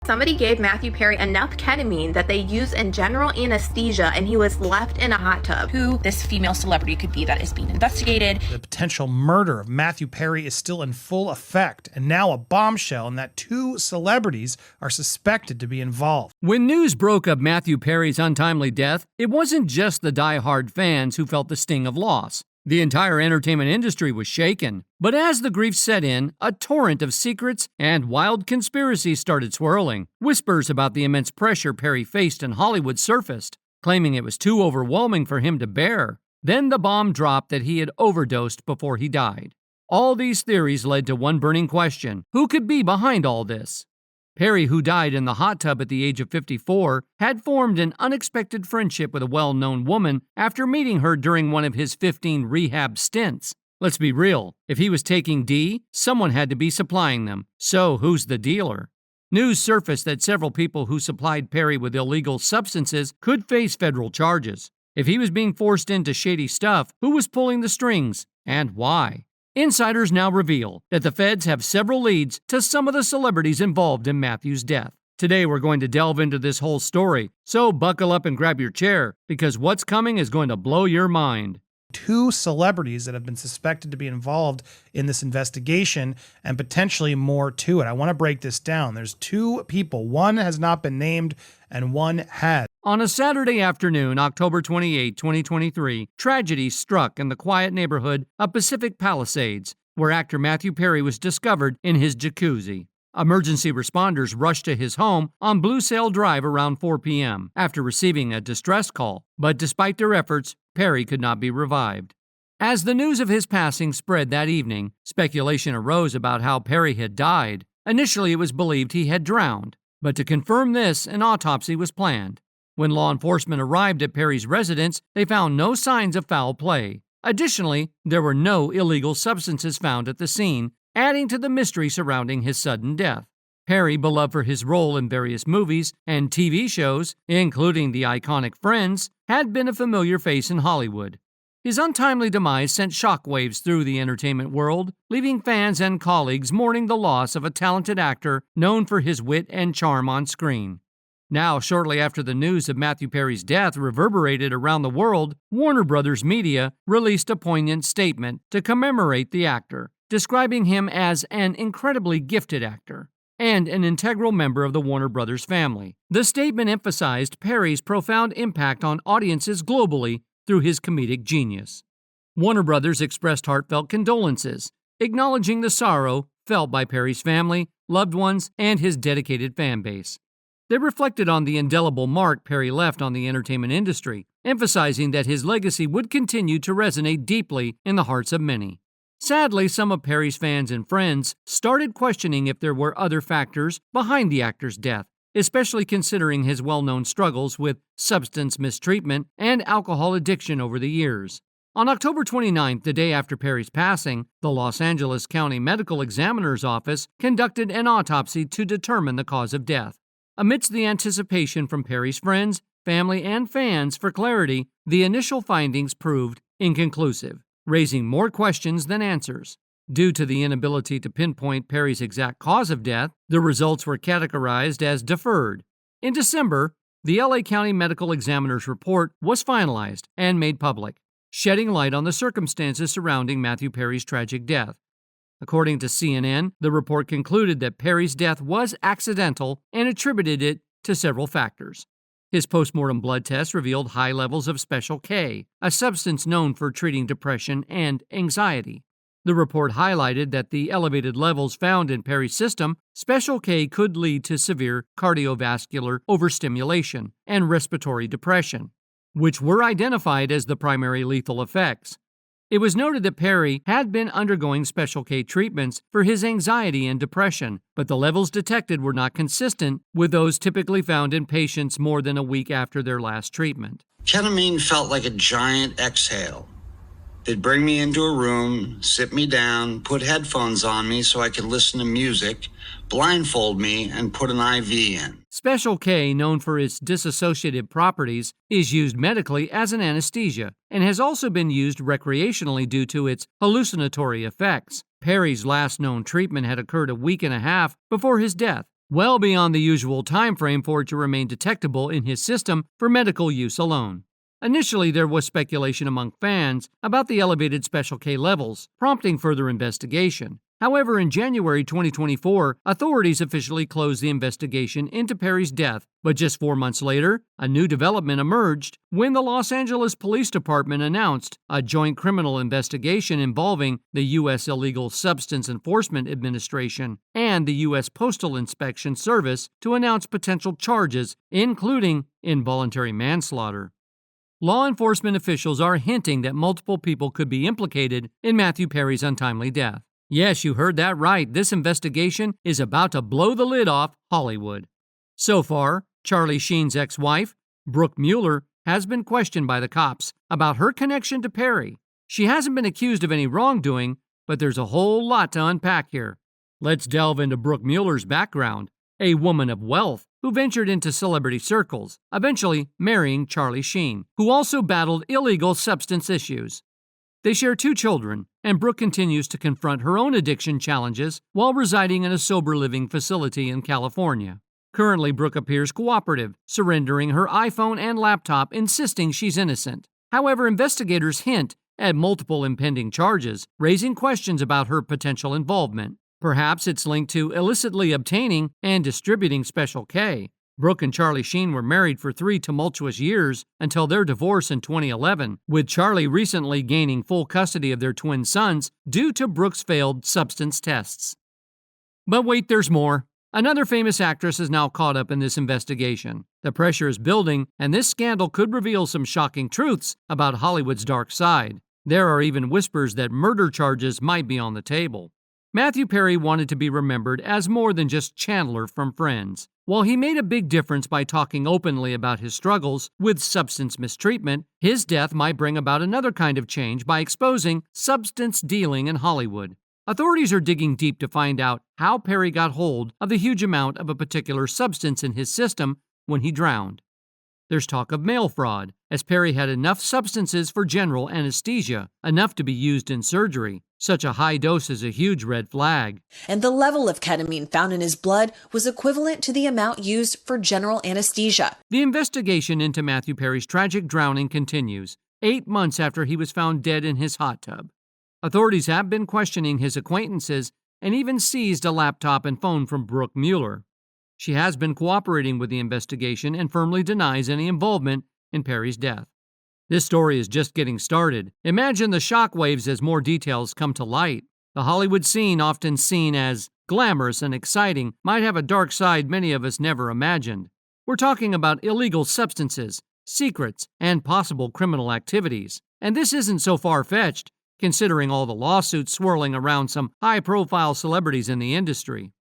somebody gave Matthew Perry enough ketamine that they use in general anesthesia, and he was left in a hot tub. Who this female celebrity could be that is being investigated. The potential murder of Matthew Perry is still in full effect, and now a bombshell in that 2 celebrities are suspected to be involved. When news broke of Matthew Perry's untimely death, it wasn't just the die-hard fans who felt the sting of loss. The entire entertainment industry was shaken. But as the grief set in, a torrent of secrets and wild conspiracies started swirling. Whispers about the immense pressure Perry faced in Hollywood surfaced, claiming it was too overwhelming for him to bear. Then the bomb dropped that he had overdosed before he died. All these theories led to one burning question: who could be behind all this? Perry, who died in the hot tub at the age of 54, had formed an unexpected friendship with a well-known woman after meeting her during one of his 15 rehab stints. Let's be real, if he was taking D, someone had to be supplying them. So who's the dealer? News surfaced that several people who supplied Perry with illegal substances could face federal charges. If he was being forced into shady stuff, who was pulling the strings, and why? Insiders now reveal that the feds have several leads to some of the celebrities involved in Matthew's death. Today we're going to delve into this whole story, so buckle up and grab your chair, because what's coming is going to blow your mind. 2 celebrities that have been suspected to be involved in this investigation, and potentially more to it. I want to break this down. There's 2 people. One has not been named, and one has. On a Saturday afternoon, October 28, 2023, tragedy struck in the quiet neighborhood of Pacific Palisades, where actor Matthew Perry was discovered in his jacuzzi. Emergency responders rushed to his home on Blue Sail Drive around 4 p.m. after receiving a distress call, but despite their efforts, Perry could not be revived. As the news of his passing spread that evening, speculation arose about how Perry had died. Initially, it was believed he had drowned, but to confirm this, an autopsy was planned. When law enforcement arrived at Perry's residence, they found no signs of foul play. Additionally, there were no illegal substances found at the scene, adding to the mystery surrounding his sudden death. Perry, beloved for his role in various movies and TV shows, including the iconic Friends, had been a familiar face in Hollywood. His untimely demise sent shockwaves through the entertainment world, leaving fans and colleagues mourning the loss of a talented actor known for his wit and charm on screen. Now, shortly after the news of Matthew Perry's death reverberated around the world, Warner Brothers Media released a poignant statement to commemorate the actor, describing him as an incredibly gifted actor and an integral member of the Warner Brothers family. The statement emphasized Perry's profound impact on audiences globally through his comedic genius. Warner Brothers expressed heartfelt condolences, acknowledging the sorrow felt by Perry's family, loved ones, and his dedicated fan base. They reflected on the indelible mark Perry left on the entertainment industry, emphasizing that his legacy would continue to resonate deeply in the hearts of many. Sadly, some of Perry's fans and friends started questioning if there were other factors behind the actor's death, especially considering his well-known struggles with substance mistreatment and alcohol addiction over the years. On October 29th, the day after Perry's passing, the Los Angeles County Medical Examiner's Office conducted an autopsy to determine the cause of death. Amidst the anticipation from Perry's friends, family, and fans for clarity, the initial findings proved inconclusive, raising more questions than answers. Due to the inability to pinpoint Perry's exact cause of death, the results were categorized as deferred. In December, the LA County Medical Examiner's report was finalized and made public, shedding light on the circumstances surrounding Matthew Perry's tragic death. According to CNN, the report concluded that Perry's death was accidental and attributed it to several factors. His postmortem blood test revealed high levels of Special K, a substance known for treating depression and anxiety. The report highlighted that the elevated levels found in Perry's system, Special K could lead to severe cardiovascular overstimulation and respiratory depression, which were identified as the primary lethal effects. It was noted that Perry had been undergoing Special K treatments for his anxiety and depression, but the levels detected were not consistent with those typically found in patients more than a week after their last treatment. Ketamine felt like a giant exhale. They'd bring me into a room, sit me down, put headphones on me so I could listen to music, blindfold me, and put an IV in. Special K, known for its dissociative properties, is used medically as an anesthesia and has also been used recreationally due to its hallucinatory effects. Perry's last known treatment had occurred a week and a half before his death, well beyond the usual time frame for it to remain detectable in his system for medical use alone. Initially, there was speculation among fans about the elevated Special K levels, prompting further investigation. However, in January 2024, authorities officially closed the investigation into Perry's death, but just 4 months later, a new development emerged when the Los Angeles Police Department announced a joint criminal investigation involving the U.S. Illegal Substance Enforcement Administration and the U.S. Postal Inspection Service to announce potential charges, including involuntary manslaughter. Law enforcement officials are hinting that multiple people could be implicated in Matthew Perry's untimely death. Yes, you heard that right. This investigation is about to blow the lid off Hollywood. So far, Charlie Sheen's ex-wife, Brooke Mueller, has been questioned by the cops about her connection to Perry. She hasn't been accused of any wrongdoing, but there's a whole lot to unpack here. Let's delve into Brooke Mueller's background, a woman of wealth who ventured into celebrity circles, eventually marrying Charlie Sheen, who also battled illegal substance issues. They share 2 children, and Brooke continues to confront her own addiction challenges while residing in a sober living facility in California. Currently, Brooke appears cooperative, surrendering her iPhone and laptop, insisting she's innocent. However, investigators hint at multiple impending charges, raising questions about her potential involvement. Perhaps it's linked to illicitly obtaining and distributing Special K. Brooke and Charlie Sheen were married for 3 tumultuous years until their divorce in 2011, with Charlie recently gaining full custody of their twin sons due to Brooke's failed substance tests. But wait, there's more. Another famous actress is now caught up in this investigation. The pressure is building, and this scandal could reveal some shocking truths about Hollywood's dark side. There are even whispers that murder charges might be on the table. Matthew Perry wanted to be remembered as more than just Chandler from Friends. While he made a big difference by talking openly about his struggles with substance mistreatment, his death might bring about another kind of change by exposing substance dealing in Hollywood. Authorities are digging deep to find out how Perry got hold of the huge amount of a particular substance in his system when he drowned. There's talk of mail fraud, as Perry had enough substances for general anesthesia, enough to be used in surgery. Such a high dose is a huge red flag. And the level of ketamine found in his blood was equivalent to the amount used for general anesthesia. The investigation into Matthew Perry's tragic drowning continues, 8 months after he was found dead in his hot tub. Authorities have been questioning his acquaintances and even seized a laptop and phone from Brooke Mueller. She has been cooperating with the investigation and firmly denies any involvement in Perry's death. This story is just getting started. Imagine the shockwaves as more details come to light. The Hollywood scene, often seen as glamorous and exciting, might have a dark side many of us never imagined. We're talking about illegal substances, secrets, and possible criminal activities. And this isn't so far-fetched, considering all the lawsuits swirling around some high-profile celebrities in the industry.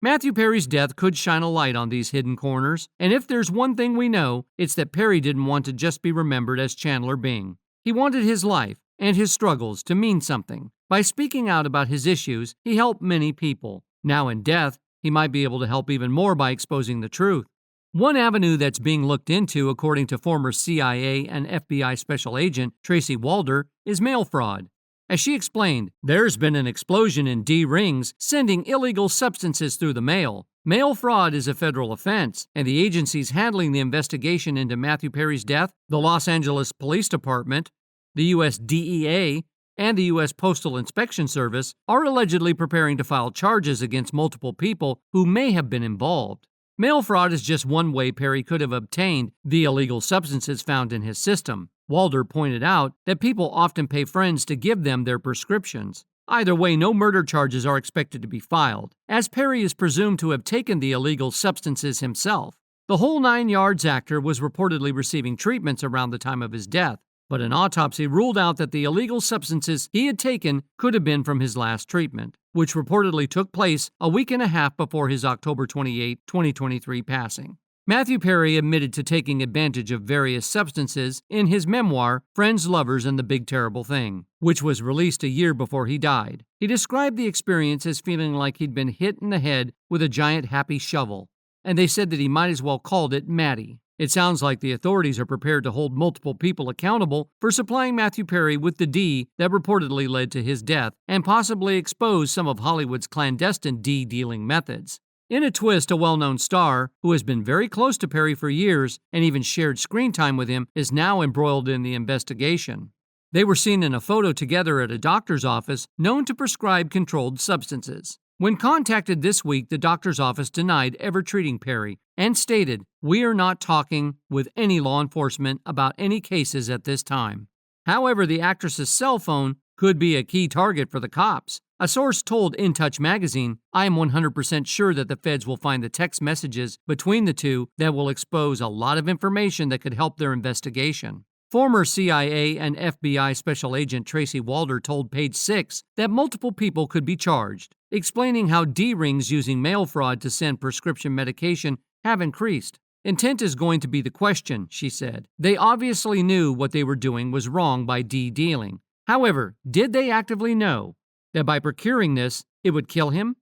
Matthew Perry's death could shine a light on these hidden corners, and if there's one thing we know, it's that Perry didn't want to just be remembered as Chandler Bing. He wanted his life and his struggles to mean something. By speaking out about his issues, he helped many people. Now in death, he might be able to help even more by exposing the truth. One avenue that's being looked into, according to former CIA and FBI Special Agent Tracy Walder, is mail fraud. As she explained, there's been an explosion in D-rings sending illegal substances through the mail. Mail fraud is a federal offense, and the agencies handling the investigation into Matthew Perry's death, the Los Angeles Police Department, the U.S. DEA, and the U.S. Postal Inspection Service, are allegedly preparing to file charges against multiple people who may have been involved. Mail fraud is just one way Perry could have obtained the illegal substances found in his system. Walder pointed out that people often pay friends to give them their prescriptions. Either way, no murder charges are expected to be filed, as Perry is presumed to have taken the illegal substances himself. The whole 9 yards actor was reportedly receiving treatments around the time of his death, but an autopsy ruled out that the illegal substances he had taken could have been from his last treatment, which reportedly took place a week and a half before his October 28, 2023 passing. Matthew Perry admitted to taking advantage of various substances in his memoir, Friends, Lovers, and the Big Terrible Thing, which was released a year before he died. He described the experience as feeling like he'd been hit in the head with a giant happy shovel, and they said that he might as well called it Matty. It sounds like the authorities are prepared to hold multiple people accountable for supplying Matthew Perry with the D that reportedly led to his death, and possibly expose some of Hollywood's clandestine D-dealing methods. In a twist, a well-known star, who has been very close to Perry for years and even shared screen time with him, is now embroiled in the investigation. They were seen in a photo together at a doctor's office known to prescribe controlled substances. When contacted this week, the doctor's office denied ever treating Perry and stated, "We are not talking with any law enforcement about any cases at this time." However, the actress's cell phone could be a key target for the cops. A source told In Touch magazine, "I am 100% sure that the feds will find the text messages between the two that will expose a lot of information that could help their investigation." Former CIA and FBI Special Agent Tracy Walder told Page 6 that multiple people could be charged, explaining how D-rings using mail fraud to send prescription medication have increased. "Intent is going to be the question," she said. "They obviously knew what they were doing was wrong by D-dealing. However, did they actively know that by procuring this, it would kill him?"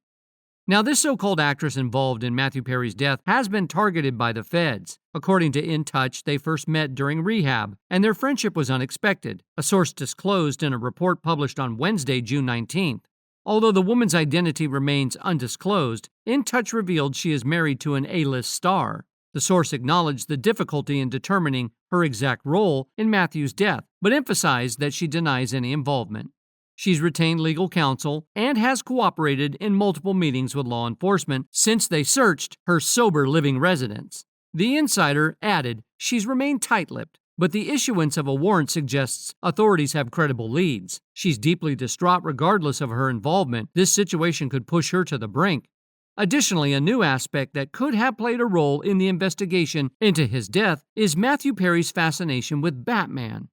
Now, this so-called actress involved in Matthew Perry's death has been targeted by the feds. According to In Touch, they first met during rehab, and their friendship was unexpected, a source disclosed in a report published on Wednesday, June 19th. Although the woman's identity remains undisclosed, In Touch revealed she is married to an A-list star. The source acknowledged the difficulty in determining her exact role in Matthew's death, but emphasized that she denies any involvement. She's retained legal counsel and has cooperated in multiple meetings with law enforcement since they searched her sober living residence. The insider added she's remained tight-lipped, but the issuance of a warrant suggests authorities have credible leads. She's deeply distraught regardless of her involvement. This situation could push her to the brink. Additionally, a new aspect that could have played a role in the investigation into his death is Matthew Perry's fascination with Batman.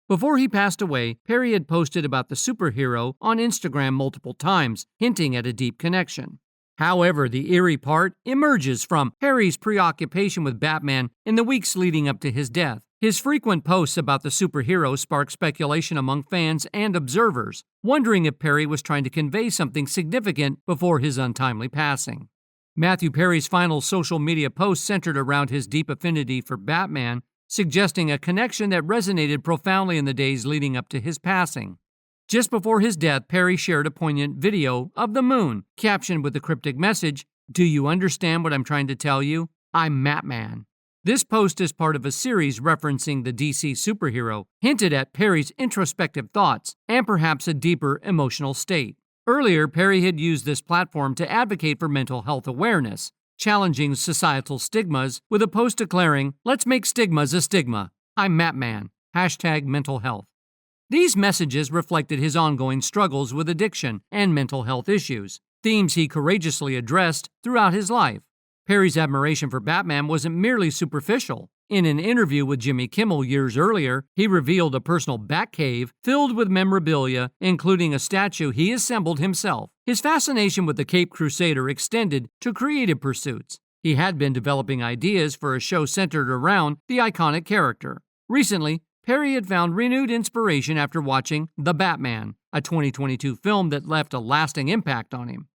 Before he passed away, Perry had posted about the superhero on Instagram multiple times, hinting at a deep connection. However, the eerie part emerges from Perry's preoccupation with Batman in the weeks leading up to his death. His frequent posts about the superhero sparked speculation among fans and observers, wondering if Perry was trying to convey something significant before his untimely passing. Matthew Perry's final social media post centered around his deep affinity for Batman, suggesting a connection that resonated profoundly in the days leading up to his passing. Just before his death, Perry shared a poignant video of the moon, captioned with the cryptic message, "Do you understand what I'm trying to tell you? I'm Batman." This post is part of a series referencing the DC superhero, hinted at Perry's introspective thoughts and perhaps a deeper emotional state. Earlier, Perry had used this platform to advocate for mental health awareness, challenging societal stigmas with a post declaring, "Let's make stigmas a stigma. I'm Batman. #mental health." These messages reflected his ongoing struggles with addiction and mental health issues, themes he courageously addressed throughout his life. Perry's admiration for Batman wasn't merely superficial. In an interview with Jimmy Kimmel years earlier, he revealed a personal Batcave filled with memorabilia, including a statue he assembled himself. His fascination with the Caped Crusader extended to creative pursuits. He had been developing ideas for a show centered around the iconic character. Recently, Perry had found renewed inspiration after watching The Batman, a 2022 film that left a lasting impact on him.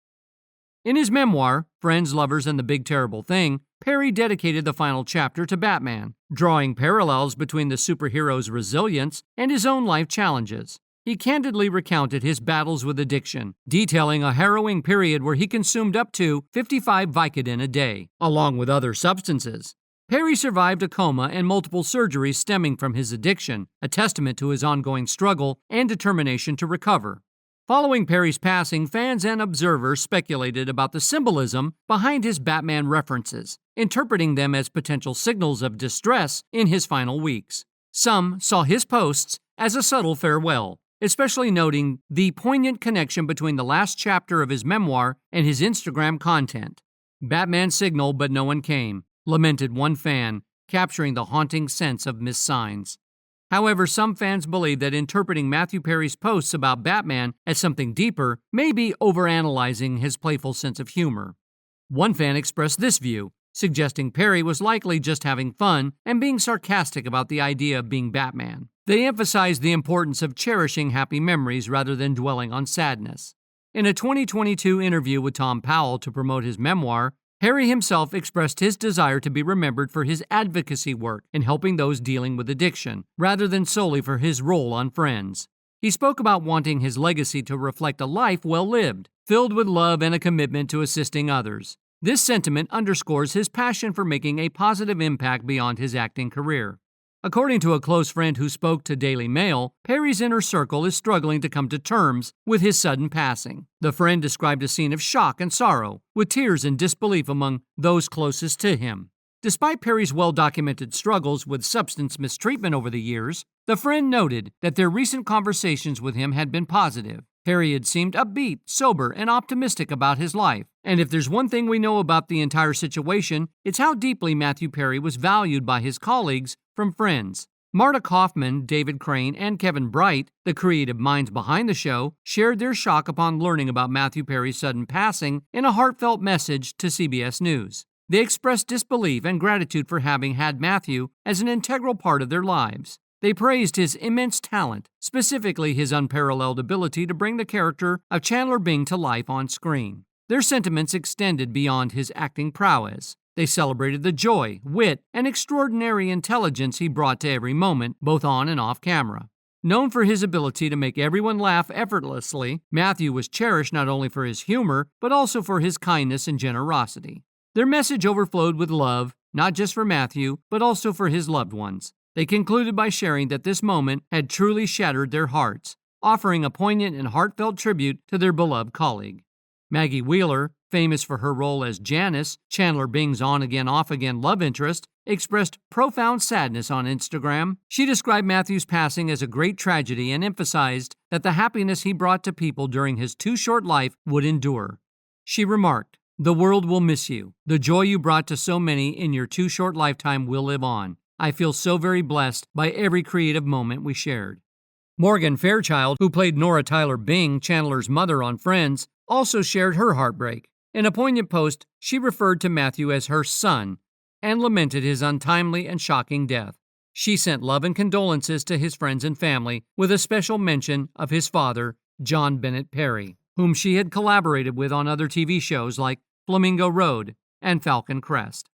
In his memoir, Friends, Lovers, and the Big Terrible Thing, Perry dedicated the final chapter to Batman, drawing parallels between the superhero's resilience and his own life challenges. He candidly recounted his battles with addiction, detailing a harrowing period where he consumed up to 55 Vicodin a day, along with other substances. Perry survived a coma and multiple surgeries stemming from his addiction, a testament to his ongoing struggle and determination to recover. Following Perry's passing, fans and observers speculated about the symbolism behind his Batman references, interpreting them as potential signals of distress in his final weeks. Some saw his posts as a subtle farewell, especially noting the poignant connection between the last chapter of his memoir and his Instagram content. "Batman signaled, but no one came," lamented one fan, capturing the haunting sense of missed signs. However, some fans believe that interpreting Matthew Perry's posts about Batman as something deeper may be overanalyzing his playful sense of humor. One fan expressed this view, suggesting Perry was likely just having fun and being sarcastic about the idea of being Batman. They emphasized the importance of cherishing happy memories rather than dwelling on sadness. In a 2022 interview with Tom Powell to promote his memoir, Perry himself expressed his desire to be remembered for his advocacy work in helping those dealing with addiction, rather than solely for his role on Friends. He spoke about wanting his legacy to reflect a life well lived, filled with love and a commitment to assisting others. This sentiment underscores his passion for making a positive impact beyond his acting career. According to a close friend who spoke to Daily Mail, Perry's inner circle is struggling to come to terms with his sudden passing. The friend described a scene of shock and sorrow, with tears and disbelief among those closest to him. Despite Perry's well-documented struggles with substance mistreatment over the years, the friend noted that their recent conversations with him had been positive. Perry had seemed upbeat, sober, and optimistic about his life. And if there's one thing we know about the entire situation, it's how deeply Matthew Perry was valued by his colleagues from Friends. Marta Kaufman, David Crane, and Kevin Bright, the creative minds behind the show, shared their shock upon learning about Matthew Perry's sudden passing in a heartfelt message to CBS News. They expressed disbelief and gratitude for having had Matthew as an integral part of their lives. They praised his immense talent, specifically his unparalleled ability to bring the character of Chandler Bing to life on screen. Their sentiments extended beyond his acting prowess. They celebrated the joy, wit, and extraordinary intelligence he brought to every moment, both on and off camera. Known for his ability to make everyone laugh effortlessly, Matthew was cherished not only for his humor, but also for his kindness and generosity. Their message overflowed with love, not just for Matthew, but also for his loved ones. They concluded by sharing that this moment had truly shattered their hearts, offering a poignant and heartfelt tribute to their beloved colleague. Maggie Wheeler, famous for her role as Janice, Chandler Bing's on-again, off-again love interest, expressed profound sadness on Instagram. She described Matthew's passing as a great tragedy and emphasized that the happiness he brought to people during his too short life would endure. She remarked, "The world will miss you. The joy you brought to so many in your too short lifetime will live on. I feel so very blessed by every creative moment we shared." Morgan Fairchild, who played Nora Tyler Bing, Chandler's mother on Friends, also shared her heartbreak. In a poignant post, she referred to Matthew as her son and lamented his untimely and shocking death. She sent love and condolences to his friends and family, with a special mention of his father, John Bennett Perry, whom she had collaborated with on other TV shows like Flamingo Road and Falcon Crest.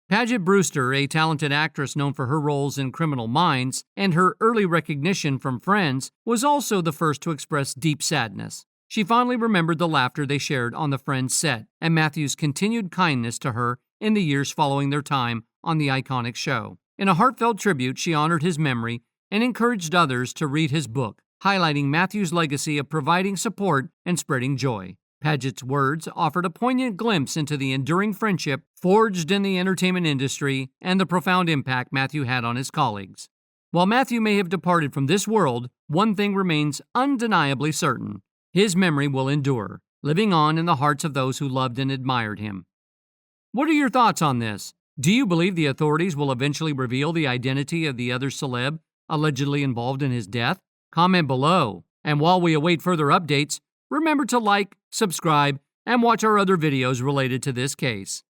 Paget Brewster, a talented actress known for her roles in Criminal Minds and her early recognition from Friends, was also the first to express deep sadness. She fondly remembered the laughter they shared on the Friends set and Matthew's continued kindness to her in the years following their time on the iconic show. In a heartfelt tribute, she honored his memory and encouraged others to read his book, highlighting Matthew's legacy of providing support and spreading joy. Paget's words offered a poignant glimpse into the enduring friendship forged in the entertainment industry and the profound impact Matthew had on his colleagues. While Matthew may have departed from this world, one thing remains undeniably certain. His memory will endure, living on in the hearts of those who loved and admired him. What are your thoughts on this? Do you believe the authorities will eventually reveal the identity of the other celeb allegedly involved in his death? Comment below. And while we await further updates, remember to like, subscribe, and watch our other videos related to this case.